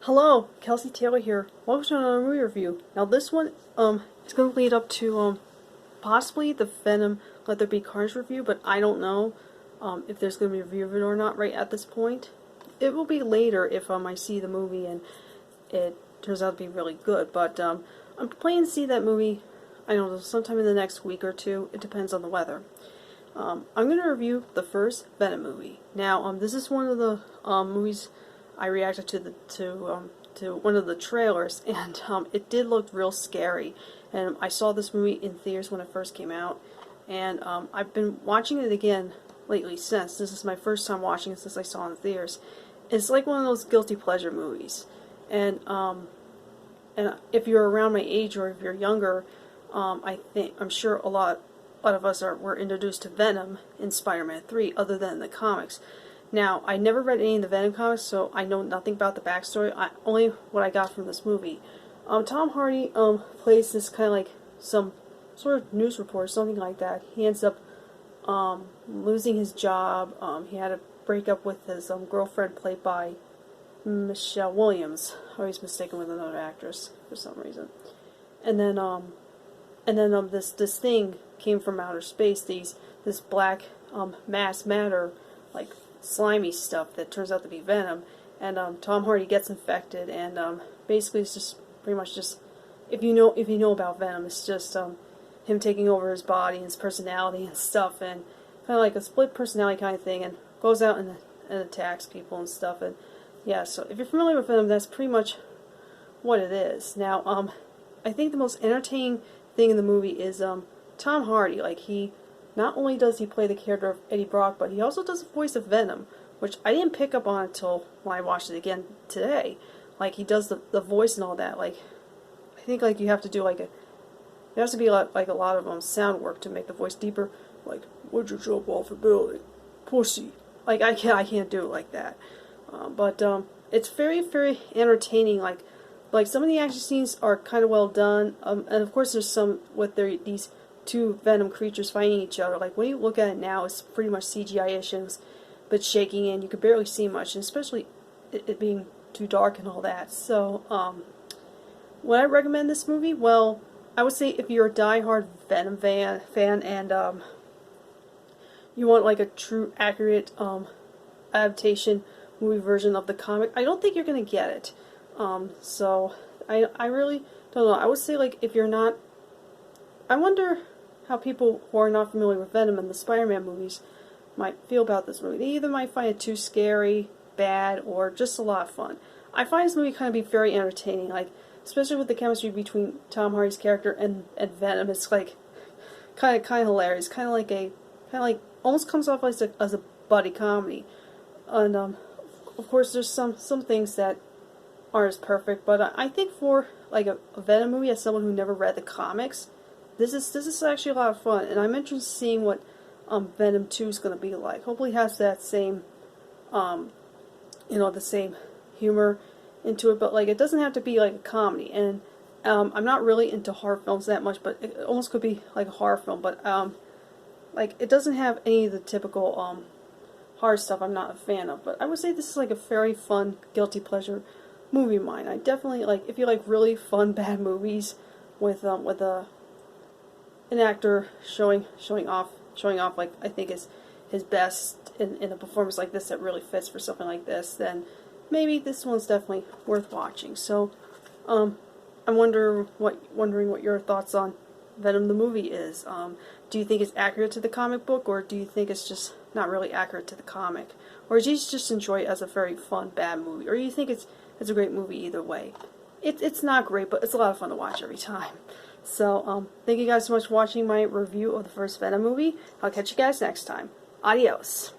Hello, Kelsey Taylor here. Welcome to another movie review. Now this one is going to lead up to possibly the Venom Let There Be Carnage review, but I don't know if there's going to be a review of it or not right at this point. It will be later if I see the movie and it turns out to be really good, but I'm planning to see that movie, I don't know, sometime in the next week or two. It depends on the weather. I'm going to review the first Venom movie. Now, this is one of the movies I reacted to one of the trailers, and it did look real scary. And I saw this movie in theaters when it first came out, and I've been watching it again lately since. This is my first time watching it since I saw it in theaters. It's like one of those guilty pleasure movies, and if you're around my age or if you're younger, I'm sure a lot of us were introduced to Venom in Spider-Man 3, other than the comics. Now, I never read any of the Venom comics, so I know nothing about the backstory. Only what I got from this movie. Tom Hardy plays this kind of like some sort of news reporter, something like that. He ends up losing his job. He had a breakup with his girlfriend, played by Michelle Williams. I always mistaken with another actress for some reason. And then this thing came from outer space. This black mass matter, like slimy stuff that turns out to be Venom, and Tom Hardy gets infected, and basically it's just pretty much just, if you know about Venom, it's just him taking over his body and his personality and stuff, and kind of like a split personality kind of thing, and goes out and attacks people and stuff. And yeah, so if you're familiar with Venom, that's pretty much what it is. Now, I think the most entertaining thing in the movie is Tom Hardy. Like, he not only does he play the character of Eddie Brock, but he also does the voice of Venom, which I didn't pick up on until when I watched it again today. Like, he does the voice and all that. Like, I think like you have to do there has to be like a lot of sound work to make the voice deeper. Like, would you jump off a building, pussy? Like, I can't do it like that. But it's very, very entertaining. Like some of the action scenes are kind of well done. And of course there's some with these two Venom creatures fighting each other. Like, when you look at it now, it's pretty much CGI-ish, and it's a bit shaking, and you could barely see much, and especially it being too dark and all that. So, would I recommend this movie? Well, I would say if you're a die-hard Venom fan and you want like a true, accurate adaptation movie version of the comic, I don't think you're gonna get it. So I really don't know. I would say, like, if you're not, I wonder how people who are not familiar with Venom and the Spider-Man movies might feel about this movie. They either might find it too scary, bad, or just a lot of fun. I find this movie kind of be very entertaining, like, especially with the chemistry between Tom Hardy's character and Venom. It's like kind of hilarious, kind of like almost comes off as a buddy comedy. And of course there's some things that aren't as perfect, but I think for like a Venom movie, as someone who never read the comics, this is actually a lot of fun, and I'm interested in seeing what Venom 2 is going to be like. Hopefully it has that same, the same humor into it, but like, it doesn't have to be like a comedy. And I'm not really into horror films that much, but it almost could be like a horror film, but like, it doesn't have any of the typical horror stuff I'm not a fan of. But I would say this is like a very fun, guilty pleasure movie of mine. I definitely, like, if you like really fun bad movies with an actor showing off like I think is his best in a performance like this that really fits for something like this, then maybe this one's definitely worth watching. So I'm wondering what your thoughts on Venom the movie is. Do you think it's accurate to the comic book, or do you think it's just not really accurate to the comic, or do you just enjoy it as a very fun bad movie, or do you think it's a great movie either way? It's not great, but it's a lot of fun to watch every time. So, thank you guys so much for watching my review of the first Venom movie. I'll catch you guys next time. Adios.